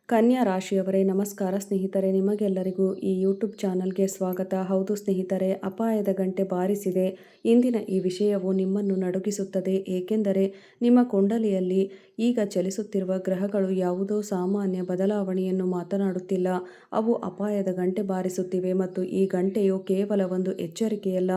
ಕನ್ಯಾ ರಾಶಿಯವರೇ ನಮಸ್ಕಾರ ಸ್ನೇಹಿತರೆ, ನಿಮಗೆಲ್ಲರಿಗೂ ಈ ಯೂಟ್ಯೂಬ್ ಚಾನಲ್ಗೆ ಸ್ವಾಗತ. ಹೌದು ಸ್ನೇಹಿತರೆ, ಅಪಾಯದ ಗಂಟೆ ಬಾರಿಸಿದೆ. ಇಂದಿನ ಈ ವಿಷಯವು ನಿಮ್ಮನ್ನು ನಡುಗಿಸುತ್ತದೆ, ಏಕೆಂದರೆ ನಿಮ್ಮ ಕುಂಡಲಿಯಲ್ಲಿ ಈಗ ಚಲಿಸುತ್ತಿರುವ ಗ್ರಹಗಳು ಯಾವುದೋ ಸಾಮಾನ್ಯ ಬದಲಾವಣೆಯನ್ನು ಮಾತನಾಡುತ್ತಿಲ್ಲ. ಅವು ಅಪಾಯದ ಗಂಟೆ ಬಾರಿಸುತ್ತಿವೆ ಮತ್ತು ಈ ಗಂಟೆಯು ಕೇವಲ ಒಂದು ಎಚ್ಚರಿಕೆಯಲ್ಲ,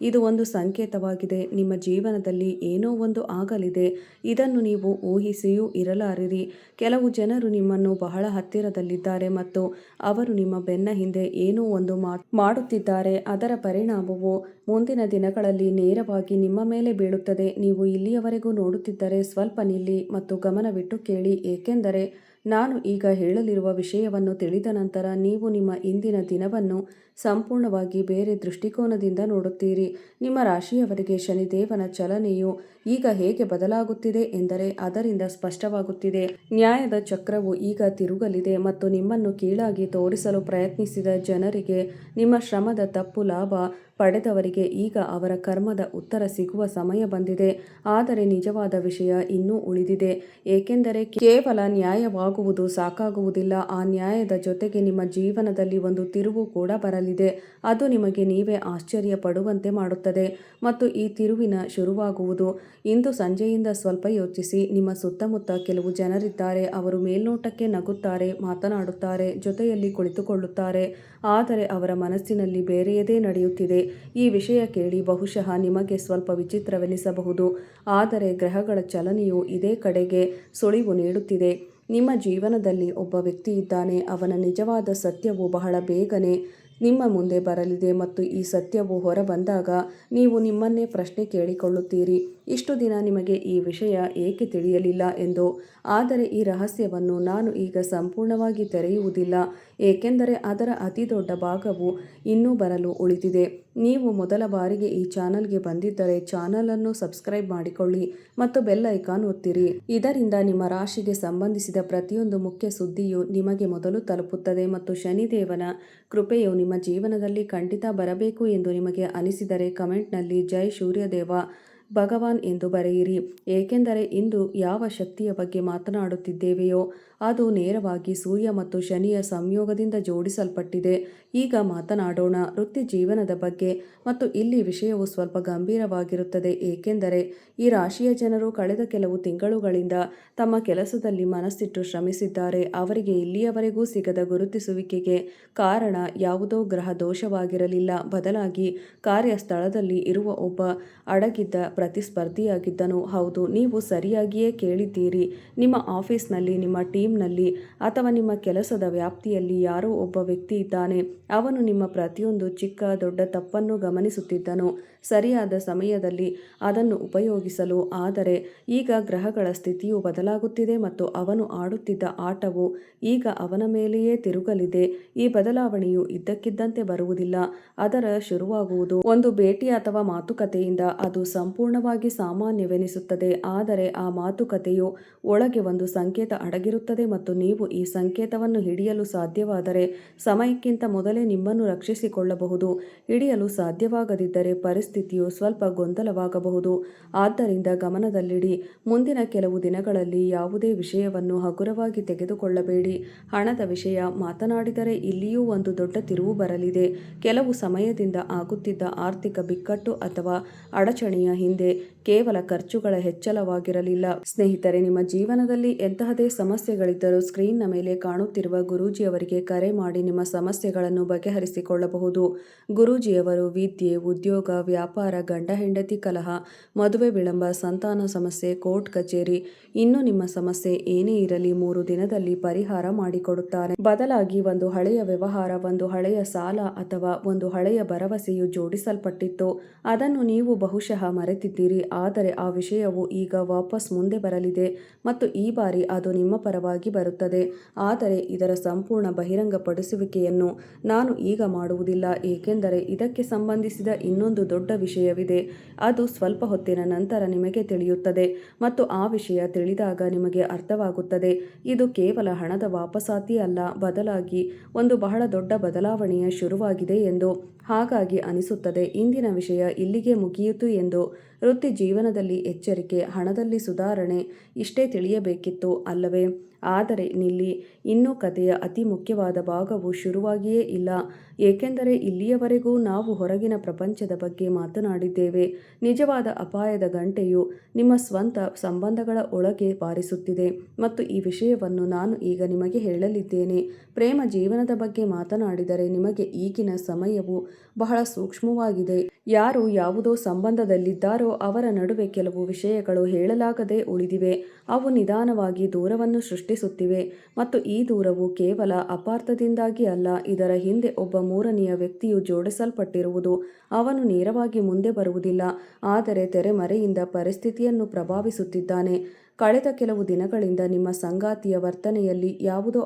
ಇದು ಒಂದು ಸಂಕೇತವಾಗಿದೆ. ನಿಮ್ಮ ಜೀವನದಲ್ಲಿ ಏನೋ ಒಂದು ಆಗಲಿದೆ, ಇದನ್ನು ನೀವು ಊಹಿಸಿಯೂ ಇರಲಾರಿರಿ. ಕೆಲವು ಜನರು ನಿಮ್ಮನ್ನು ಬಹಳ ಹತ್ತಿರದಲ್ಲಿದ್ದಾರೆ ಮತ್ತು ಅವರು ನಿಮ್ಮ ಬೆನ್ನ ಹಿಂದೆ ಏನೋ ಒಂದು ಮಾಡುತ್ತಿದ್ದಾರೆ. ಅದರ ಪರಿಣಾಮವು ಮುಂದಿನ ದಿನಗಳಲ್ಲಿ ನೇರವಾಗಿ ನಿಮ್ಮ ಮೇಲೆ ಬೀಳುತ್ತದೆ. ನೀವು ಇಲ್ಲಿಯವರೆಗೂ ನೋಡುತ್ತಿದ್ದರೆ ಸ್ವಲ್ಪ ನಿಲ್ಲಿ ಮತ್ತು ಗಮನವಿಟ್ಟು ಕೇಳಿ, ಏಕೆಂದರೆ ನಾನು ಈಗ ಹೇಳಲಿರುವ ವಿಷಯವನ್ನು ತಿಳಿದ ನಂತರ ನೀವು ನಿಮ್ಮ ಇಂದಿನ ದಿನವನ್ನು ಸಂಪೂರ್ಣವಾಗಿ ಬೇರೆ ದೃಷ್ಟಿಕೋನದಿಂದ ನೋಡುತ್ತೀರಿ. ನಿಮ್ಮ ರಾಶಿಯವರಿಗೆ ಶನಿದೇವನ ಚಲನೆಯು ಈಗ ಹೇಗೆ ಬದಲಾಗುತ್ತಿದೆ ಎಂದರೆ ಅದರಿಂದ ಸ್ಪಷ್ಟವಾಗುತ್ತಿದೆ. ನ್ಯಾಯದ ಚಕ್ರವು ಈಗ ತಿರುಗಲಿದೆ ಮತ್ತು ನಿಮ್ಮನ್ನು ಕೀಳಾಗಿ ತೋರಿಸಲು ಪ್ರಯತ್ನಿಸಿದ ಜನರಿಗೆ, ನಿಮ್ಮ ಶ್ರಮದ ತಪ್ಪು ಲಾಭ ಪಡೆದವರಿಗೆ ಈಗ ಅವರ ಕರ್ಮದ ಉತ್ತರ ಸಿಗುವ ಸಮಯ ಬಂದಿದೆ. ಆದರೆ ನಿಜವಾದ ವಿಷಯ ಇನ್ನೂ ಉಳಿದಿದೆ, ಏಕೆಂದರೆ ಕೇವಲ ನ್ಯಾಯವಾಗುವುದು ಸಾಕಾಗುವುದಿಲ್ಲ. ಆ ನ್ಯಾಯದ ಜೊತೆಗೆ ನಿಮ್ಮ ಜೀವನದಲ್ಲಿ ಒಂದು ತಿರುವು ಕೂಡ ಬರಲಿದೆ. ಅದು ನಿಮಗೆ ನೀವೇ ಆಶ್ಚರ್ಯ ಪಡುವಂತೆ ಮಾಡುತ್ತದೆ ಮತ್ತು ಈ ತಿರುವಿನ ಶುರುವಾಗುವುದು ಇಂದು ಸಂಜೆಯಿಂದ. ಸ್ವಲ್ಪ ಯೋಚಿಸಿ, ನಿಮ್ಮ ಸುತ್ತಮುತ್ತ ಕೆಲವು ಜನರಿದ್ದಾರೆ. ಅವರು ಮೇಲ್ನೋಟಕ್ಕೆ ನಗುತ್ತಾರೆ, ಮಾತನಾಡುತ್ತಾರೆ, ಜೊತೆಯಲ್ಲಿ ಕುಳಿತುಕೊಳ್ಳುತ್ತಾರೆ, ಆದರೆ ಅವರ ಮನಸ್ಸಿನಲ್ಲಿ ಬೇರೆಯದೇ ನಡೆಯುತ್ತಿದೆ. ಈ ವಿಷಯ ಕೇಳಿ ಬಹುಶಃ ನಿಮಗೆ ಸ್ವಲ್ಪ ವಿಚಿತ್ರವೆನಿಸಬಹುದು, ಆದರೆ ಗ್ರಹಗಳ ಚಲನೆಯು ಇದೇ ಕಡೆಗೆ ಸುಳಿವು ನೀಡುತ್ತಿದೆ. ನಿಮ್ಮ ಜೀವನದಲ್ಲಿ ಒಬ್ಬ ವ್ಯಕ್ತಿ ಇದ್ದಾನೆ. ಅವನ ನಿಜವಾದ ಸತ್ಯವು ಬಹಳ ಬೇಗನೆ ನಿಮ್ಮ ಮುಂದೆ ಬರಲಿದೆ ಮತ್ತು ಈ ಸತ್ಯವು ಹೊರಬಂದಾಗ ನೀವು ನಿಮ್ಮನ್ನೇ ಪ್ರಶ್ನೆ ಕೇಳಿಕೊಳ್ಳುತ್ತೀರಿ, ಇಷ್ಟು ದಿನ ನಿಮಗೆ ಈ ವಿಷಯ ಏಕೆ ತಿಳಿಯಲಿಲ್ಲ ಎಂದು. ಆದರೆ ಈ ರಹಸ್ಯವನ್ನು ನಾನು ಈಗ ಸಂಪೂರ್ಣವಾಗಿ ತೆರೆಯುವುದಿಲ್ಲ, ಏಕೆಂದರೆ ಅದರ ಅತಿದೊಡ್ಡ ಭಾಗವು ಇನ್ನೂ ಬರಲು ಉಳಿದಿದೆ. ನೀವು ಮೊದಲ ಬಾರಿಗೆ ಈ ಚಾನಲ್ಗೆ ಬಂದಿದ್ದರೆ ಚಾನಲನ್ನು ಸಬ್ಸ್ಕ್ರೈಬ್ ಮಾಡಿಕೊಳ್ಳಿ ಮತ್ತು ಬೆಲ್ ಐಕಾನ್ ಒತ್ತಿರಿ. ಇದರಿಂದ ನಿಮ್ಮ ರಾಶಿಗೆ ಸಂಬಂಧಿಸಿದ ಪ್ರತಿಯೊಂದು ಮುಖ್ಯ ಸುದ್ದಿಯು ನಿಮಗೆ ಮೊದಲು ತಲುಪುತ್ತದೆ ಮತ್ತು ಶನಿದೇವನ ಕೃಪೆಯು ನಿಮ್ಮ ಜೀವನದಲ್ಲಿ ಖಂಡಿತ ಬರಬೇಕು ಎಂದು ನಿಮಗೆ ಅನಿಸಿದರೆ ಕಮೆಂಟ್ನಲ್ಲಿ ಜೈ ಸೂರ್ಯದೇವ ಭಗವಾನ್ ಎಂದು ಬರೆಯಿರಿ. ಏಕೆಂದರೆ ಇಂದು ಯಾವ ಶಕ್ತಿಯ ಬಗ್ಗೆ ಮಾತನಾಡುತ್ತಿದ್ದೇವೆಯೋ ಅದು ನೇರವಾಗಿ ಸೂರ್ಯ ಮತ್ತು ಶನಿಯ ಸಂಯೋಗದಿಂದ ಜೋಡಿಸಲ್ಪಟ್ಟಿದೆ. ಈಗ ಮಾತನಾಡೋಣ ವೃತ್ತಿ ಜೀವನದ ಬಗ್ಗೆ, ಮತ್ತು ಇಲ್ಲಿ ವಿಷಯವು ಸ್ವಲ್ಪ ಗಂಭೀರವಾಗಿರುತ್ತದೆ, ಏಕೆಂದರೆ ಈ ರಾಶಿಯ ಜನರು ಕಳೆದ ಕೆಲವು ತಿಂಗಳುಗಳಿಂದ ತಮ್ಮ ಕೆಲಸದಲ್ಲಿ ಮನಸ್ಸಿಟ್ಟು ಶ್ರಮಿಸಿದ್ದಾರೆ. ಅವರಿಗೆ ಇಲ್ಲಿಯವರೆಗೂ ಸಿಗದ ಗುರುತಿಸುವಿಕೆಗೆ ಕಾರಣ ಯಾವುದೋ ಗ್ರಹ ದೋಷವಾಗಿರಲಿಲ್ಲ, ಬದಲಾಗಿ ಕಾರ್ಯಸ್ಥಳದಲ್ಲಿ ಇರುವ ಒಬ್ಬ ಅಡಗಿದ್ದ ಪ್ರತಿಸ್ಪರ್ಧಿಯಾಗಿದ್ದನು. ಹೌದು, ನೀವು ಸರಿಯಾಗಿಯೇ ಕೇಳಿದ್ದೀರಿ. ನಿಮ್ಮ ಆಫೀಸ್ನಲ್ಲಿ, ನಿಮ್ಮ ಟೀಮ್ನಲ್ಲಿ ಅಥವಾ ನಿಮ್ಮ ಕೆಲಸದ ವ್ಯಾಪ್ತಿಯಲ್ಲಿ ಯಾರೋ ಒಬ್ಬ ವ್ಯಕ್ತಿ ಇದ್ದಾನೆ. ಅವನು ನಿಮ್ಮ ಪ್ರತಿಯೊಂದು ಚಿಕ್ಕ ದೊಡ್ಡ ತಪ್ಪನ್ನು ಗಮನಿಸುತ್ತಿದ್ದನು, ಸರಿಯಾದ ಸಮಯದಲ್ಲಿ ಅದನ್ನು ಉಪಯೋಗಿಸಲು. ಆದರೆ ಈಗ ಗ್ರಹಗಳ ಸ್ಥಿತಿಯು ಬದಲಾಗುತ್ತಿದೆ ಮತ್ತು ಅವನು ಆಡುತ್ತಿದ್ದ ಆಟವು ಈಗ ಅವನ ಮೇಲೆಯೇ ತಿರುಗಲಿದೆ. ಈ ಬದಲಾವಣೆಯು ಇದ್ದಕ್ಕಿದ್ದಂತೆ ಬರುವುದಿಲ್ಲ, ಅದರ ಶುರುವಾಗುವುದು ಒಂದು ಭೇಟಿ ಅಥವಾ ಮಾತುಕತೆಯಿಂದ. ಅದು ಸಂಪೂರ್ಣವಾಗಿ ಸಾಮಾನ್ಯವೆನಿಸುತ್ತದೆ, ಆದರೆ ಆ ಮಾತುಕತೆಯು ಒಳಗೆ ಒಂದು ಸಂಕೇತ ಅಡಗಿರುತ್ತದೆ ಮತ್ತು ನೀವು ಈ ಸಂಕೇತವನ್ನು ಹಿಡಿಯಲು ಸಾಧ್ಯವಾದರೆ ಸಮಯಕ್ಕಿಂತ ಮೊದಲೇ ನಿಮ್ಮನ್ನು ರಕ್ಷಿಸಿಕೊಳ್ಳಬಹುದು. ಹಿಡಿಯಲು ಸಾಧ್ಯವಾಗದಿದ್ದರೆ ಪರಿಸ್ಥಿತಿಯು ಸ್ವಲ್ಪ ಗೊಂದಲವಾಗಬಹುದು. ಆದ್ದರಿಂದ ಗಮನದಲ್ಲಿಡಿ, ಮುಂದಿನ ಕೆಲವು ದಿನಗಳಲ್ಲಿ ಯಾವುದೇ ವಿಷಯವನ್ನು ಹಗುರವಾಗಿ ತೆಗೆದುಕೊಳ್ಳಬೇಡಿ. ಹಣದ ವಿಷಯ ಮಾತನಾಡಿದರೆ ಇಲ್ಲಿಯೂ ಒಂದು ದೊಡ್ಡ ತಿರುವು ಬರಲಿದೆ. ಕೆಲವು ಸಮಯದಿಂದ ಆಗುತ್ತಿದ್ದ ಆರ್ಥಿಕ ಬಿಕ್ಕಟ್ಟು ಅಥವಾ ಅಡಚಣೆಯ ಹಿಂದೆ ಕೇವಲ ಖರ್ಚುಗಳ ಹೆಚ್ಚಳವಾಗಿರಲಿಲ್ಲ. ಸ್ನೇಹಿತರೆ, ನಿಮ್ಮ ಜೀವನದಲ್ಲಿ ಎಂತಹದೇ ಸಮಸ್ಯೆಗಳಿದ್ದರೂ ಸ್ಕ್ರೀನ್ನ ಮೇಲೆ ಕಾಣುತ್ತಿರುವ ಗುರೂಜಿಯವರಿಗೆ ಕರೆ ಮಾಡಿ ನಿಮ್ಮ ಸಮಸ್ಯೆಗಳನ್ನು ಬಗೆಹರಿಸಿಕೊಳ್ಳಬಹುದು. ಗುರೂಜಿಯವರು ವಿದ್ಯೆ, ಉದ್ಯೋಗ, ವ್ಯಾಪಾರ, ಗಂಡ ಹೆಂಡತಿ ಕಲಹ, ಮದುವೆ ವಿಳಂಬ, ಸಂತಾನ ಸಮಸ್ಯೆ, ಕೋರ್ಟ್ ಕಚೇರಿ, ಇನ್ನು ನಿಮ್ಮ ಸಮಸ್ಯೆ ಏನೇ ಇರಲಿ 3 ದಿನದಲ್ಲಿ ಪರಿಹಾರ ಮಾಡಿಕೊಡುತ್ತಾರೆ. ಬದಲಾಗಿ ಒಂದು ಹಳೆಯ ವ್ಯವಹಾರ, ಒಂದು ಹಳೆಯ ಸಾಲ ಅಥವಾ ಒಂದು ಹಳೆಯ ಭರವಸೆಯು ಜೋಡಿಸಲ್ಪಟ್ಟಿತ್ತು. ಅದನ್ನು ನೀವು ಬಹುಶಃ ಮರೆತಿದ್ದೀರಿ, ಆದರೆ ಆ ವಿಷಯವು ಈಗ ವಾಪಸ್ ಮುಂದೆ ಬರಲಿದೆ ಮತ್ತು ಈ ಬಾರಿ ಅದು ನಿಮ್ಮ ಪರವಾಗಿ ಬರುತ್ತದೆ. ಆದರೆ ಇದರ ಸಂಪೂರ್ಣ ಬಹಿರಂಗಪಡಿಸುವಿಕೆಯನ್ನು ನಾನು ಈಗ ಮಾಡುವುದಿಲ್ಲ, ಏಕೆಂದರೆ ಇದಕ್ಕೆ ಸಂಬಂಧಿಸಿದ ಇನ್ನೊಂದು ದೊಡ್ಡ ವಿಷಯವಿದೆ. ಅದು ಸ್ವಲ್ಪ ಹೊತ್ತಿನ ನಂತರ ನಿಮಗೆ ತಿಳಿಯುತ್ತದೆ ಮತ್ತು ಆ ವಿಷಯ ತಿಳಿದಾಗ ನಿಮಗೆ ಅರ್ಥವಾಗುತ್ತದೆ. ಇದು ಕೇವಲ ಹಣದ ವಾಪಸಾತಿ ಅಲ್ಲ, ಬದಲಾಗಿ ಒಂದು ಬಹಳ ದೊಡ್ಡ ಬದಲಾವಣೆಯ ಶುರುವಾಗಿದೆ ಎಂದು. ಹಾಗಾಗಿ ಅನಿಸುತ್ತದೆ ಇಂದಿನ ವಿಷಯ ಇಲ್ಲಿಗೆ ಮುಗಿಯಿತು ಎಂದು. ವೃತ್ತಿ ಜೀವನದಲ್ಲಿ ಎಚ್ಚರಿಕೆ, ಹಣದಲ್ಲಿ ಸುಧಾರಣೆ, ಇಷ್ಟೇ ತಿಳಿಯಬೇಕಿತ್ತು ಅಲ್ಲವೇ? ಆದರೆ ನಿಲ್ಲಿ, ಇನ್ನೂ ಕಥೆಯ ಅತಿ ಮುಖ್ಯವಾದ ಭಾಗವು ಶುರುವಾಗಿಯೇ ಇಲ್ಲ. ಏಕೆಂದರೆ ಇಲ್ಲಿಯವರೆಗೂ ನಾವು ಹೊರಗಿನ ಪ್ರಪಂಚದ ಬಗ್ಗೆ ಮಾತನಾಡಿದ್ದೇವೆ. ನಿಜವಾದ ಅಪಾಯದ ಗಂಟೆಯು ನಿಮ್ಮ ಸ್ವಂತ ಸಂಬಂಧಗಳ ಒಳಗೆ ಬಾರಿಸುತ್ತಿದೆ ಮತ್ತು ಈ ವಿಷಯವನ್ನು ನಾನು ಈಗ ನಿಮಗೆ ಹೇಳಲಿದ್ದೇನೆ. ಪ್ರೇಮ ಜೀವನದ ಬಗ್ಗೆ ಮಾತನಾಡಿದರೆ ನಿಮಗೆ ಈಗಿನ ಸಮಯವು ಬಹಳ ಸೂಕ್ಷ್ಮವಾಗಿದೆ. ಯಾರು ಯಾವುದೋ ಸಂಬಂಧದಲ್ಲಿದ್ದಾರೋ ಅವರ ನಡುವೆ ಕೆಲವು ವಿಷಯಗಳು ಹೇಳಲಾಗದೆ ಉಳಿದಿವೆ. ಅವು ನಿಧಾನವಾಗಿ ದೂರವನ್ನು ಸೃಷ್ಟಿಸುತ್ತಿವೆ ಮತ್ತು ಈ ದೂರವು ಕೇವಲ ಅಪಾರ್ಥದಿಂದಾಗಿ ಅಲ್ಲ, ಇದರ ಹಿಂದೆ ಒಬ್ಬ ಮೂರನೆಯ ವ್ಯಕ್ತಿಯು ಜೋಡಿಸಲ್ಪಟ್ಟಿರುವುದು. ಅವನು ನೇರವಾಗಿ ಮುಂದೆ ಬರುವುದಿಲ್ಲ, ಆದರೆ ತೆರೆಮರೆಯಿಂದ ಪರಿಸ್ಥಿತಿಯನ್ನು ಪ್ರಭಾವಿಸುತ್ತಿದ್ದಾನೆ. ಕಳೆದ ಕೆಲವು ದಿನಗಳಿಂದ ನಿಮ್ಮ ಸಂಗಾತಿಯ ವರ್ತನೆಯಲ್ಲಿ ಯಾವುದೋ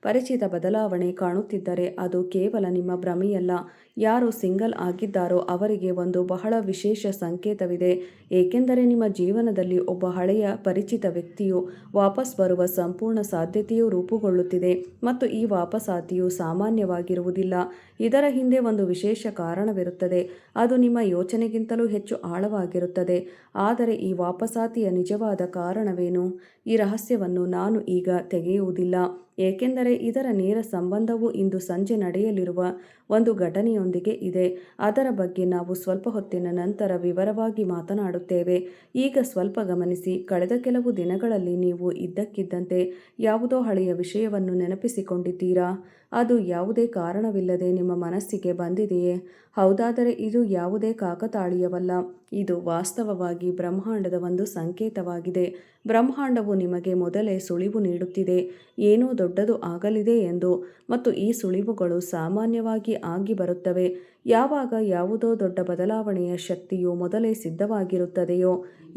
ಪರಿಚಿತ ಬದಲಾವಣೆ ಕಾಣುತ್ತಿದ್ದರೆ ಅದು ಕೇವಲ ನಿಮ್ಮ ಭ್ರಮೆಯಲ್ಲ. ಯಾರು ಸಿಂಗಲ್ ಆಗಿದ್ದಾರೋ ಅವರಿಗೆ ಒಂದು ಬಹಳ ವಿಶೇಷ ಸಂಕೇತವಿದೆ, ಏಕೆಂದರೆ ನಿಮ್ಮ ಜೀವನದಲ್ಲಿ ಒಬ್ಬ ಹಳೆಯ ಪರಿಚಿತ ವ್ಯಕ್ತಿಯು ವಾಪಸ್ ಬರುವ ಸಂಪೂರ್ಣ ಸಾಧ್ಯತೆಯು ರೂಪುಗೊಳ್ಳುತ್ತಿದೆ ಮತ್ತು ಈ ವಾಪಸಾತಿಯು ಸಾಮಾನ್ಯವಾಗಿರುವುದಿಲ್ಲ. ಇದರ ಹಿಂದೆ ಒಂದು ವಿಶೇಷ ಕಾರಣವಿರುತ್ತದೆ, ಅದು ನಿಮ್ಮ ಯೋಚನೆಗಿಂತಲೂ ಹೆಚ್ಚು ಆಳವಾಗಿರುತ್ತದೆ. ಆದರೆ ಈ ವಾಪಸಾತಿಯ ನಿಜವಾದ ಕಾರಣವೇನು? ಈ ರಹಸ್ಯವನ್ನು ನಾನು ಈಗ ತೆಗೆಯುವುದಿಲ್ಲ, ಏಕೆಂದರೆ ಇದರ ನೇರ ಸಂಬಂಧವು ಇಂದು ಸಂಜೆ ನಡೆಯಲಿರುವ ಒಂದು ಘಟನೆಯೊಂದಿಗೆ ಇದೆ. ಅದರ ಬಗ್ಗೆ ನಾವು ಸ್ವಲ್ಪ ಹೊತ್ತಿನ ನಂತರ ವಿವರವಾಗಿ ಮಾತನಾಡುತ್ತೇವೆ. ಈಗ ಸ್ವಲ್ಪ ಗಮನಿಸಿ. ಕಳೆದ ಕೆಲವು ದಿನಗಳಲ್ಲಿ ನೀವು ಇದ್ದಕ್ಕಿದ್ದಂತೆ ಯಾವುದೋ ಹಳೆಯ ವಿಷಯವನ್ನು ನೆನಪಿಸಿಕೊಂಡಿದ್ದೀರಾ? ಅದು ಯಾವುದೇ ಕಾರಣವಿಲ್ಲದೆ ನಿಮ್ಮ ಮನಸ್ಸಿಗೆ ಬಂದಿದೆಯೇ? ಹೌದಾದರೆ ಇದು ಯಾವುದೇ ಕಾಕತಾಳೀಯವಲ್ಲ. ಇದು ವಾಸ್ತವವಾಗಿ ಬ್ರಹ್ಮಾಂಡದ ಒಂದು ಸಂಕೇತವಾಗಿದೆ. ಬ್ರಹ್ಮಾಂಡವು ನಿಮಗೆ ಮೊದಲೇ ಸುಳಿವು ನೀಡುತ್ತಿದೆ, ಏನೋ ದೊಡ್ಡದು ಆಗಲಿದೆ ಎಂದು. ಮತ್ತು ಈ ಸುಳಿವುಗಳು ಸಾಮಾನ್ಯವಾಗಿ ಆಗಿ ಬರುತ್ತವೆ ಯಾವಾಗ ಯಾವುದೋ ದೊಡ್ಡ ಬದಲಾವಣೆಯ ಶಕ್ತಿಯು ಮೊದಲೇ ಸಿದ್ಧವಾಗಿರುತ್ತದೆಯೋ.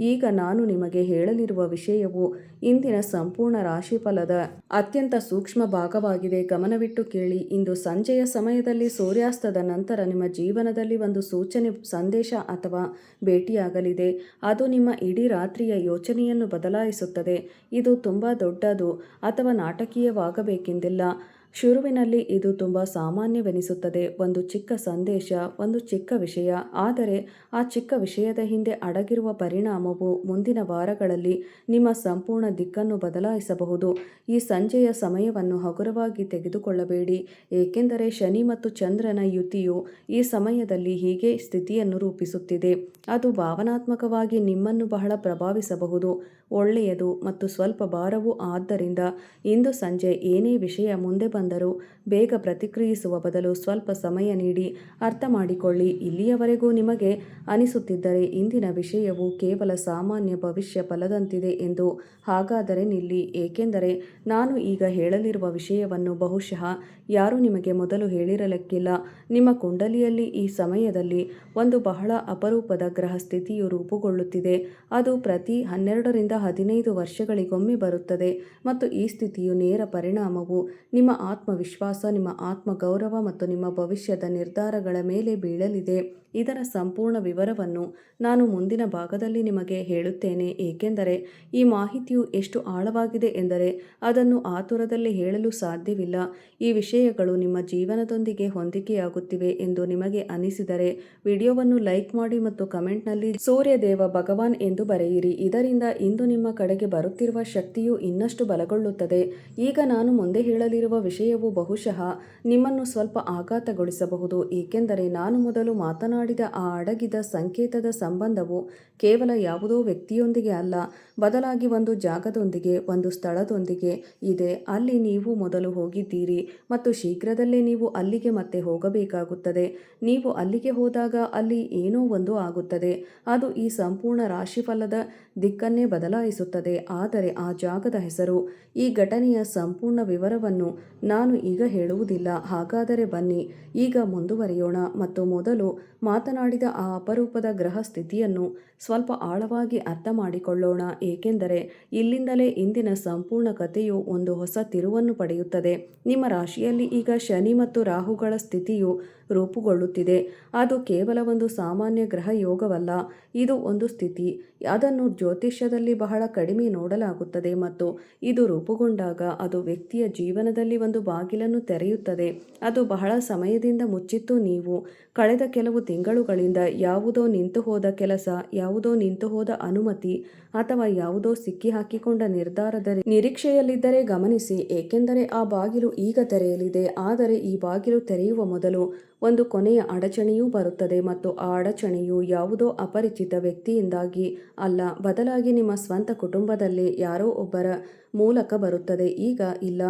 ಈಗ ನಾನು ನಿಮಗೆ ಹೇಳಲಿರುವ ವಿಷಯವು ಇಂದಿನ ಸಂಪೂರ್ಣ ರಾಶಿಫಲದ ಅತ್ಯಂತ ಸೂಕ್ಷ್ಮ ಭಾಗವಾಗಿದೆ. ಗಮನವಿಟ್ಟು ಕೇಳಿ. ಇಂದು ಸಂಜೆಯ ಸಮಯದಲ್ಲಿ ಸೂರ್ಯಾಸ್ತದ ನಂತರ ನಿಮ್ಮ ಜೀವನದಲ್ಲಿ ಒಂದು ಸೂಚನೆ ಸಂದೇಶ ಅಥವಾ ಭೇಟಿಯಾಗಲಿದೆ. ಅದು ನಿಮ್ಮ ಇಡೀ ರಾತ್ರಿಯ ಯೋಚನೆಯನ್ನು ಬದಲಾಯಿಸುತ್ತದೆ. ಇದು ತುಂಬ ದೊಡ್ಡದು ಅಥವಾ ನಾಟಕೀಯವಾಗಬೇಕೆಂದಿಲ್ಲ. ಶುರುವಿನಲ್ಲಿ ಇದು ತುಂಬ ಸಾಮಾನ್ಯವೆನಿಸುತ್ತದೆ, ಒಂದು ಚಿಕ್ಕ ಸಂದೇಶ, ಒಂದು ಚಿಕ್ಕ ವಿಷಯ. ಆದರೆ ಆ ಚಿಕ್ಕ ವಿಷಯದ ಹಿಂದೆ ಅಡಗಿರುವ ಪರಿಣಾಮವು ಮುಂದಿನ ವಾರಗಳಲ್ಲಿ ನಿಮ್ಮ ಸಂಪೂರ್ಣ ದಿಕ್ಕನ್ನು ಬದಲಾಯಿಸಬಹುದು. ಈ ಸಂಜೆಯ ಸಮಯವನ್ನು ಹಗುರವಾಗಿ ತೆಗೆದುಕೊಳ್ಳಬೇಡಿ, ಏಕೆಂದರೆ ಶನಿ ಮತ್ತು ಚಂದ್ರನ ಯುತಿಯು ಈ ಸಮಯದಲ್ಲಿ ಹೀಗೆ ಸ್ಥಿತಿಯನ್ನು ರೂಪಿಸುತ್ತಿದೆ. ಅದು ಭಾವನಾತ್ಮಕವಾಗಿ ನಿಮ್ಮನ್ನು ಬಹಳ ಪ್ರಭಾವಿಸಬಹುದು. ಒಳ್ಳೆಯದು ಮತ್ತು ಸ್ವಲ್ಪ ಭಾರವೂ. ಆದ್ದರಿಂದ ಇಂದು ಸಂಜೆ ಏನೇ ವಿಷಯ ಮುಂದೆ ಬಂದರೂ ಬೇಗ ಪ್ರತಿಕ್ರಿಯಿಸುವ ಬದಲು ಸ್ವಲ್ಪ ಸಮಯ ನೀಡಿ ಅರ್ಥ ಮಾಡಿಕೊಳ್ಳಿ. ಇಲ್ಲಿಯವರೆಗೂ ನಿಮಗೆ ಅನಿಸುತ್ತಿದ್ದರೆ ಇಂದಿನ ವಿಷಯವು ಕೇವಲ ಸಾಮಾನ್ಯ ಭವಿಷ್ಯ ಫಲದಂತಿದೆ ಎಂದು, ಹಾಗಾದರೆ ನಿಲ್ಲಿ, ಏಕೆಂದರೆ ನಾನು ಈಗ ಹೇಳಲಿರುವ ವಿಷಯವನ್ನು ಬಹುಶಃ ಯಾರೂ ನಿಮಗೆ ಮೊದಲು ಹೇಳಿರಲಿಕ್ಕಿಲ್ಲ. ನಿಮ್ಮ ಕುಂಡಲಿಯಲ್ಲಿ ಈ ಸಮಯದಲ್ಲಿ ಒಂದು ಬಹಳ ಅಪರೂಪದ ಗ್ರಹ ಸ್ಥಿತಿಯು ರೂಪುಗೊಳ್ಳುತ್ತಿದೆ. ಅದು ಪ್ರತಿ 12 ರಿಂದ 15 ವರ್ಷಗಳಿಗೊಮ್ಮೆ ಬರುತ್ತದೆ ಮತ್ತು ಈ ಸ್ಥಿತಿಯ ನೇರ ಪರಿಣಾಮವು ನಿಮ್ಮ ಆತ್ಮವಿಶ್ವಾಸ, ನಿಮ್ಮ ಆತ್ಮಗೌರವ ಮತ್ತು ನಿಮ್ಮ ಭವಿಷ್ಯದ ನಿರ್ಧಾರಗಳ ಮೇಲೆ ಬೀಳಲಿದೆ. ಇದರ ಸಂಪೂರ್ಣ ವಿವರವನ್ನು ನಾನು ಮುಂದಿನ ಭಾಗದಲ್ಲಿ ನಿಮಗೆ ಹೇಳುತ್ತೇನೆ, ಏಕೆಂದರೆ ಈ ಮಾಹಿತಿಯು ಎಷ್ಟು ಆಳವಾಗಿದೆ ಎಂದರೆ ಅದನ್ನು ಆತುರದಲ್ಲಿ ಹೇಳಲು ಸಾಧ್ಯವಿಲ್ಲ. ಈ ವಿಷಯಗಳು ನಿಮ್ಮ ಜೀವನದೊಂದಿಗೆ ಹೊಂದಿಕೆಯಾಗುತ್ತಿವೆ ಎಂದು ನಿಮಗೆ ಅನಿಸಿದರೆ ವಿಡಿಯೋವನ್ನು ಲೈಕ್ ಮಾಡಿ ಮತ್ತು ಕಮೆಂಟ್ನಲ್ಲಿ ಸೂರ್ಯದೇವ ಭಗವಾನ್ ಎಂದು ಬರೆಯಿರಿ. ಇದರಿಂದ ಇಂದು ನಿಮ್ಮ ಕಡೆಗೆ ಬರುತ್ತಿರುವ ಶಕ್ತಿಯು ಇನ್ನಷ್ಟು ಬಲಗೊಳ್ಳುತ್ತದೆ. ಈಗ ನಾನು ಮುಂದೆ ಹೇಳಲಿರುವ ವಿಷಯವು ಬಹುಶಃ ನಿಮ್ಮನ್ನು ಸ್ವಲ್ಪ ಆಘಾತಗೊಳಿಸಬಹುದು, ಏಕೆಂದರೆ ನಾನು ಮೊದಲು ಮಾತನಾಡಿದ ಆ ಅಡಗಿದ ಸಂಕೇತದ ಸಂಬಂಧವು ಕೇವಲ ಯಾವುದೋ ವ್ಯಕ್ತಿಯೊಂದಿಗೆ ಅಲ್ಲ, ಬದಲಾಗಿ ಒಂದು ಜಾಗದೊಂದಿಗೆ, ಒಂದು ಸ್ಥಳದೊಂದಿಗೆ ಇದೆ. ಅಲ್ಲಿ ನೀವು ಮೊದಲು ಹೋಗಿದ್ದೀರಿ ಮತ್ತು ಶೀಘ್ರದಲ್ಲೇ ನೀವು ಅಲ್ಲಿಗೆ ಮತ್ತೆ ಹೋಗಬೇಕಾಗುತ್ತದೆ. ನೀವು ಅಲ್ಲಿಗೆ ಹೋದಾಗ ಅಲ್ಲಿ ಏನೋ ಒಂದು ಆಗುತ್ತದೆ, ಅದು ಈ ಸಂಪೂರ್ಣ ರಾಶಿಫಲದ ದಿಕ್ಕನ್ನೇ ಬದಲಾಯಿಸುತ್ತದೆ. ಆದರೆ ಆ ಜಾಗದ ಹೆಸರು, ಈ ಘಟನೆಯ ಸಂಪೂರ್ಣ ವಿವರವನ್ನು ನಾನು ಈಗ ಹೇಳುವುದಿಲ್ಲ. ಹಾಗಾದರೆ ಬನ್ನಿ ಈಗ ಮುಂದುವರಿಯೋಣ ಮತ್ತು ಮೊದಲು ಮಾತನಾಡಿದ ಆ ಅಪರೂಪದ ಗ್ರಹ ಸ್ಥಿತಿಯನ್ನು ಸ್ವಲ್ಪ ಆಳವಾಗಿ ಅರ್ಥ ಮಾಡಿಕೊಳ್ಳೋಣ, ಏಕೆಂದರೆ ಇಲ್ಲಿಂದಲೇ ಇಂದಿನ ಸಂಪೂರ್ಣ ಕಥೆಯು ಒಂದು ಹೊಸ ತಿರುವನ್ನು ಪಡೆಯುತ್ತದೆ. ನಿಮ್ಮ ರಾಶಿಯಲ್ಲಿ ಈಗ ಶನಿ ಮತ್ತು ರಾಹುಗಳ ಸ್ಥಿತಿಯು ರೂಪುಗೊಳ್ಳುತ್ತಿದೆ. ಅದು ಕೇವಲ ಒಂದು ಸಾಮಾನ್ಯ ಗ್ರಹ ಯೋಗವಲ್ಲ, ಇದು ಒಂದು ಸ್ಥಿತಿ. ಅದನ್ನು ಜ್ಯೋತಿಷ್ಯದಲ್ಲಿ ಬಹಳ ಕಡಿಮೆ ನೋಡಲಾಗುತ್ತದೆ ಮತ್ತು ಇದು ರೂಪುಗೊಂಡಾಗ ಅದು ವ್ಯಕ್ತಿಯ ಜೀವನದಲ್ಲಿ ಒಂದು ಬಾಗಿಲನ್ನು ತೆರೆಯುತ್ತದೆ. ಅದು ಬಹಳ ಸಮಯದಿಂದ ಮುಚ್ಚಿತ್ತು. ನೀವು ಕಳೆದ ಕೆಲವು ತಿಂಗಳುಗಳಿಂದ ಯಾವುದೋ ನಿಂತುಹೋದ ಕೆಲಸ, ಯಾವುದೋ ನಿಂತುಹೋದ ಅನುಮತಿ ಅಥವಾ ಯಾವುದೋ ಸಿಕ್ಕಿಹಾಕಿಕೊಂಡ ನಿರ್ಧಾರದ ನಿರೀಕ್ಷೆಯಲ್ಲಿದ್ದರೆ ಗಮನಿಸಿ, ಏಕೆಂದರೆ ಆ ಬಾಗಿಲು ಈಗ ತೆರೆಯಲಿದೆ. ಆದರೆ ಈ ಬಾಗಿಲು ತೆರೆಯುವ ಮೊದಲು ಒಂದು ಕೊನೆಯ ಅಡಚಣೆಯೂ ಬರುತ್ತದೆ ಮತ್ತು ಆ ಅಡಚಣೆಯು ಯಾವುದೋ ಅಪರಿಚಿತ ವ್ಯಕ್ತಿಯಿಂದಾಗಿ ಅಲ್ಲ, ಬದಲಾಗಿ ನಿಮ್ಮ ಸ್ವಂತ ಕುಟುಂಬದಲ್ಲೇ ಯಾರೋ ಒಬ್ಬರ ಮೂಲಕ ಬರುತ್ತದೆ. ಈಗ ಇಲ್ಲ,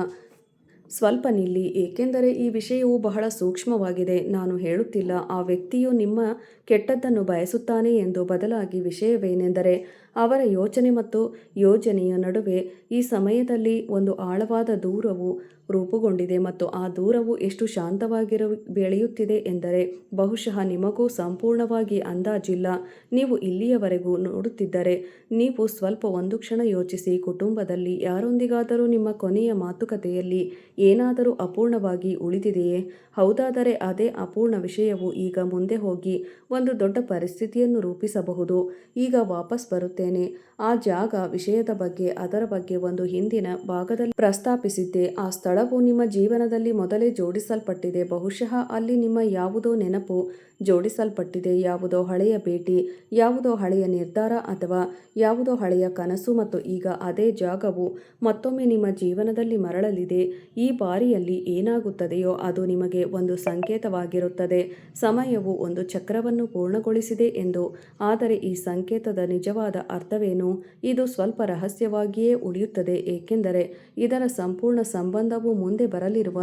ಸ್ವಲ್ಪ ನಿಲ್ಲಿ, ಏಕೆಂದರೆ ಈ ವಿಷಯವು ಬಹಳ ಸೂಕ್ಷ್ಮವಾಗಿದೆ. ನಾನು ಹೇಳುತ್ತಿಲ್ಲ ಆ ವ್ಯಕ್ತಿಯು ನಿಮ್ಮ ಕೆಟ್ಟದ್ದನ್ನು ಬಯಸುತ್ತಾನೆ ಎಂದು, ಬದಲಾಗಿ ವಿಷಯವೇನೆಂದರೆ ಅವರ ಯೋಚನೆ ಮತ್ತು ಯೋಜನೆಯ ನಡುವೆ ಈ ಸಮಯದಲ್ಲಿ ಒಂದು ಆಳವಾದ ದೂರವು ರೂಪುಗೊಂಡಿದೆ ಮತ್ತು ಆ ದೂರವು ಎಷ್ಟು ಶಾಂತವಾಗಿ ಬೆಳೆಯುತ್ತಿದೆ ಎಂದರೆ ಬಹುಶಃ ನಿಮಗೂ ಸಂಪೂರ್ಣವಾಗಿ ಅಂದಾಜಿಲ್ಲ. ನೀವು ಇಲ್ಲಿಯವರೆಗೂ ನೋಡುತ್ತಿದ್ದರೆ ನೀವು ಸ್ವಲ್ಪ ಒಂದು ಕ್ಷಣ ಯೋಚಿಸಿ, ಕುಟುಂಬದಲ್ಲಿ ಯಾರೊಂದಿಗಾದರೂ ನಿಮ್ಮ ಕೊನೆಯ ಮಾತುಕತೆಯಲ್ಲಿ ಏನಾದರೂ ಅಪೂರ್ಣವಾಗಿ ಉಳಿದಿದೆಯೇ? ಹೌದಾದರೆ ಅದೇ ಅಪೂರ್ಣ ವಿಷಯವು ಈಗ ಮುಂದೆ ಹೋಗಿ ಒಂದು ದೊಡ್ಡ ಪರಿಸ್ಥಿತಿಯನ್ನು ರೂಪಿಸಬಹುದು. ಈಗ ವಾಪಸ್ ಬರುತ್ತೇನೆ. ಆ ಜಾಗ ವಿಷಯದ ಬಗ್ಗೆ, ಅದರ ಬಗ್ಗೆ ಒಂದು ಹಿಂದಿನ ಭಾಗದಲ್ಲಿ ಪ್ರಸ್ತಾಪಿಸಿದ್ದೆ. ಆ ಸ್ಥಳವು ನಿಮ್ಮ ಜೀವನದಲ್ಲಿ ಮೊದಲೇ ಜೋಡಿಸಲ್ಪಟ್ಟಿದೆ. ಬಹುಶಃ ಅಲ್ಲಿ ನಿಮ್ಮ ಯಾವುದೋ ನೆನಪು ಜೋಡಿಸಲ್ಪಟ್ಟಿದೆ, ಯಾವುದೋ ಹಳೆಯ ಭೇಟಿ, ಯಾವುದೋ ಹಳೆಯ ನಿರ್ಧಾರ ಅಥವಾ ಯಾವುದೋ ಹಳೆಯ ಕನಸು, ಮತ್ತು ಈಗ ಅದೇ ಜಾಗವು ಮತ್ತೊಮ್ಮೆ ನಿಮ್ಮ ಜೀವನದಲ್ಲಿ ಮರಳಲಿದೆ. ಈ ಬಾರಿಯಲ್ಲಿ ಏನಾಗುತ್ತದೆಯೋ ಅದು ನಿಮಗೆ ಒಂದು ಸಂಕೇತವಾಗಿರುತ್ತದೆ. ಸಮಯವು ಒಂದು ಚಕ್ರವನ್ನು ಪೂರ್ಣಗೊಳಿಸಿದೆ ಎಂದು. ಆದರೆ ಈ ಸಂಕೇತದ ನಿಜವಾದ ಅರ್ಥವೇನು? ಇದು ಸ್ವಲ್ಪ ರಹಸ್ಯವಾಗಿಯೇ ಉಳಿಯುತ್ತದೆ, ಏಕೆಂದರೆ ಇದರ ಸಂಪೂರ್ಣ ಸಂಬಂಧವು ಮುಂದೆ ಬರಲಿರುವ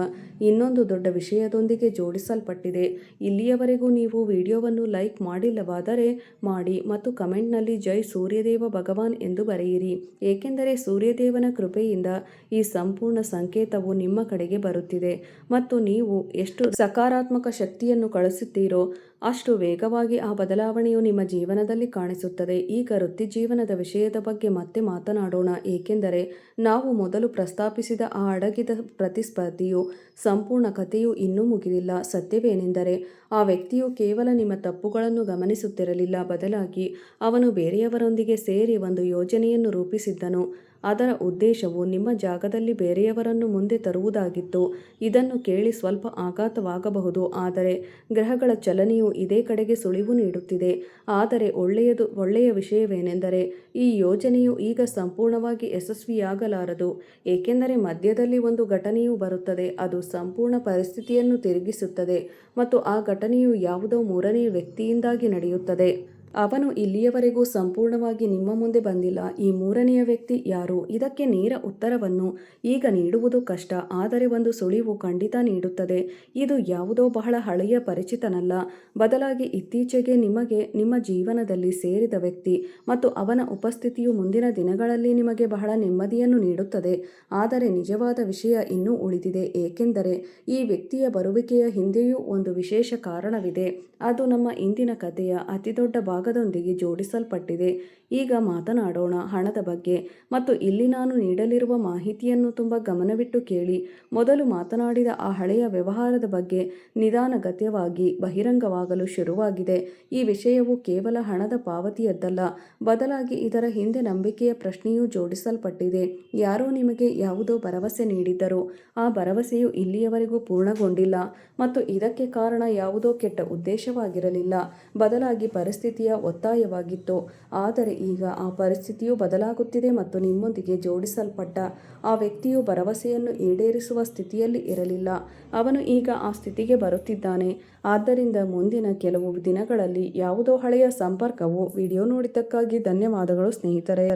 ಇನ್ನೊಂದು ದೊಡ್ಡ ವಿಷಯದೊಂದಿಗೆ ಜೋಡಿಸಲ್ಪಟ್ಟಿದೆ. ಇಲ್ಲಿಯವರೆಗೂ ನೀವು ವಿಡಿಯೋವನ್ನು ಲೈಕ್ ಮಾಡಿಲ್ಲವಾದರೆ ಮಾಡಿ ಮತ್ತು ಕಮೆಂಟ್ನಲ್ಲಿ ಜೈ ಸೂರ್ಯದೇವ ಭಗವಾನ್ ಎಂದು ಬರೆಯಿರಿ, ಏಕೆಂದರೆ ಸೂರ್ಯದೇವನ ಕೃಪೆಯಿಂದ ಈ ಸಂಪೂರ್ಣ ಸಂಕೇತವು ನಿಮ್ಮ ಕಡೆಗೆ ಬರುತ್ತಿದೆ ಮತ್ತು ನೀವು ಎಷ್ಟು ಸಕಾರಾತ್ಮಕ ಶಕ್ತಿಯನ್ನು ಕಳಿಸುತ್ತೀರೋ ಅಷ್ಟು ವೇಗವಾಗಿ ಆ ಬದಲಾವಣೆಯು ನಿಮ್ಮ ಜೀವನದಲ್ಲಿ ಕಾಣಿಸುತ್ತದೆ. ಈಗ ವೃತ್ತಿಜೀವನದ ವಿಷಯದ ಬಗ್ಗೆ ಮತ್ತೆ ಮಾತನಾಡೋಣ, ಏಕೆಂದರೆ ನಾವು ಮೊದಲು ಪ್ರಸ್ತಾಪಿಸಿದ ಆ ಅಡಗಿದ ಪ್ರತಿಸ್ಪರ್ಧಿಯು ಸಂಪೂರ್ಣ ಕಥೆಯು ಇನ್ನೂ ಮುಗಿದಿಲ್ಲ. ಸತ್ಯವೇನೆಂದರೆ ಆ ವ್ಯಕ್ತಿಯು ಕೇವಲ ನಿಮ್ಮ ತಪ್ಪುಗಳನ್ನು ಗಮನಿಸುತ್ತಿರಲಿಲ್ಲ, ಬದಲಾಗಿ ಅವನು ಬೇರೆಯವರೊಂದಿಗೆ ಸೇರಿ ಒಂದು ಯೋಜನೆಯನ್ನು ರೂಪಿಸಿದ್ದನು. ಅದರ ಉದ್ದೇಶವು ನಿಮ್ಮ ಜಾಗದಲ್ಲಿ ಬೇರೆಯವರನ್ನು ಮುಂದೆ ತರುವುದಾಗಿತ್ತು. ಇದನ್ನು ಕೇಳಿ ಸ್ವಲ್ಪ ಆಘಾತವಾಗಬಹುದು, ಆದರೆ ಗ್ರಹಗಳ ಚಲನೆಯು ಇದೇ ಕಡೆಗೆ ಸುಳಿವು ನೀಡುತ್ತಿದೆ. ಆದರೆ ಒಳ್ಳೆಯ ವಿಷಯವೇನೆಂದರೆ ಈ ಯೋಜನೆಯು ಈಗ ಸಂಪೂರ್ಣವಾಗಿ ಯಶಸ್ವಿಯಾಗಲಾರದು, ಏಕೆಂದರೆ ಮಧ್ಯದಲ್ಲಿ ಒಂದು ಘಟನೆಯು ಬರುತ್ತದೆ. ಅದು ಸಂಪೂರ್ಣ ಪರಿಸ್ಥಿತಿಯನ್ನು ತಿರುಗಿಸುತ್ತದೆ ಮತ್ತು ಆ ಘಟನೆಯು ಯಾವುದೋ ಮೂರನೇ ವ್ಯಕ್ತಿಯಿಂದಾಗಿ ನಡೆಯುತ್ತದೆ. ಅವನು ಇಲ್ಲಿಯವರೆಗೂ ಸಂಪೂರ್ಣವಾಗಿ ನಿಮ್ಮ ಮುಂದೆ ಬಂದಿಲ್ಲ. ಈ ಮೂರನೆಯ ವ್ಯಕ್ತಿ ಯಾರು? ಇದಕ್ಕೆ ನೇರ ಉತ್ತರವನ್ನು ಈಗ ನೀಡುವುದು ಕಷ್ಟ, ಆದರೆ ಒಂದು ಸುಳಿವು ಖಂಡಿತ ನೀಡುತ್ತದೆ. ಇದು ಯಾವುದೋ ಬಹಳ ಹಳೆಯ ಪರಿಚಿತನಲ್ಲ, ಬದಲಾಗಿ ಇತ್ತೀಚೆಗೆ ನಿಮಗೆ ನಿಮ್ಮ ಜೀವನದಲ್ಲಿ ಸೇರಿದ ವ್ಯಕ್ತಿ, ಮತ್ತು ಅವನ ಉಪಸ್ಥಿತಿಯು ಮುಂದಿನ ದಿನಗಳಲ್ಲಿ ನಿಮಗೆ ಬಹಳ ನೆಮ್ಮದಿಯನ್ನು ನೀಡುತ್ತದೆ. ಆದರೆ ನಿಜವಾದ ವಿಷಯ ಇನ್ನೂ ಉಳಿದಿದೆ, ಏಕೆಂದರೆ ಈ ವ್ಯಕ್ತಿಯ ಬರುವಿಕೆಯ ಹಿಂದೆಯೂ ಒಂದು ವಿಶೇಷ ಕಾರಣವಿದೆ. ಅದು ನಮ್ಮ ಇಂದಿನ ಕಥೆಯ ಅತಿದೊಡ್ಡ ಭಾಗದೊಂದಿಗೆ ಜೋಡಿಸಲ್ಪಟ್ಟಿದೆ. ಈಗ ಮಾತನಾಡೋಣ ಹಣದ ಬಗ್ಗೆ, ಮತ್ತು ಇಲ್ಲಿ ನಾನು ನೀಡಲಿರುವ ಮಾಹಿತಿಯನ್ನು ತುಂಬ ಗಮನವಿಟ್ಟು ಕೇಳಿ. ಮೊದಲು ಮಾತನಾಡಿದ ಆ ಹಳೆಯ ವ್ಯವಹಾರದ ಬಗ್ಗೆ ನಿಧಾನಗತಿಯಾಗಿ ಬಹಿರಂಗವಾಗಲು ಶುರುವಾಗಿದೆ. ಈ ವಿಷಯವು ಕೇವಲ ಹಣದ ಪಾವತಿಯದ್ದಲ್ಲ, ಬದಲಾಗಿ ಇದರ ಹಿಂದೆ ನಂಬಿಕೆಯ ಪ್ರಶ್ನೆಯೂ ಜೋಡಿಸಲ್ಪಟ್ಟಿದೆ. ಯಾರೋ ನಿಮಗೆ ಯಾವುದೋ ಭರವಸೆ ನೀಡಿದ್ದರು, ಆ ಭರವಸೆಯು ಇಲ್ಲಿಯವರೆಗೂ ಪೂರ್ಣಗೊಂಡಿಲ್ಲ, ಮತ್ತು ಇದಕ್ಕೆ ಕಾರಣ ಯಾವುದೋ ಕೆಟ್ಟ ಉದ್ದೇಶವಾಗಿರಲಿಲ್ಲ, ಬದಲಾಗಿ ಪರಿಸ್ಥಿತಿಯ ಒತ್ತಾಯವಾಗಿತ್ತು. ಆದರೆ ಈಗ ಆ ಪರಿಸ್ಥಿತಿಯು ಬದಲಾಗುತ್ತಿದೆ ಮತ್ತು ನಿಮ್ಮೊಂದಿಗೆ ಜೋಡಿಸಲ್ಪಟ್ಟ ಆ ವ್ಯಕ್ತಿಯು ಭರವಸೆಯನ್ನು ಈಡೇರಿಸುವ ಸ್ಥಿತಿಯಲ್ಲಿ ಇರಲಿಲ್ಲ. ಅವನು ಈಗ ಆ ಸ್ಥಿತಿಗೆ ಬರುತ್ತಿದ್ದಾನೆ. ಆದ್ದರಿಂದ ಮುಂದಿನ ಕೆಲವು ದಿನಗಳಲ್ಲಿ ಯಾವುದೋ ಹಳೆಯ ಸಂಪರ್ಕವು. ವಿಡಿಯೋ ನೋಡಿದ್ದಕ್ಕಾಗಿ ಧನ್ಯವಾದಗಳು ಸ್ನೇಹಿತರೆ.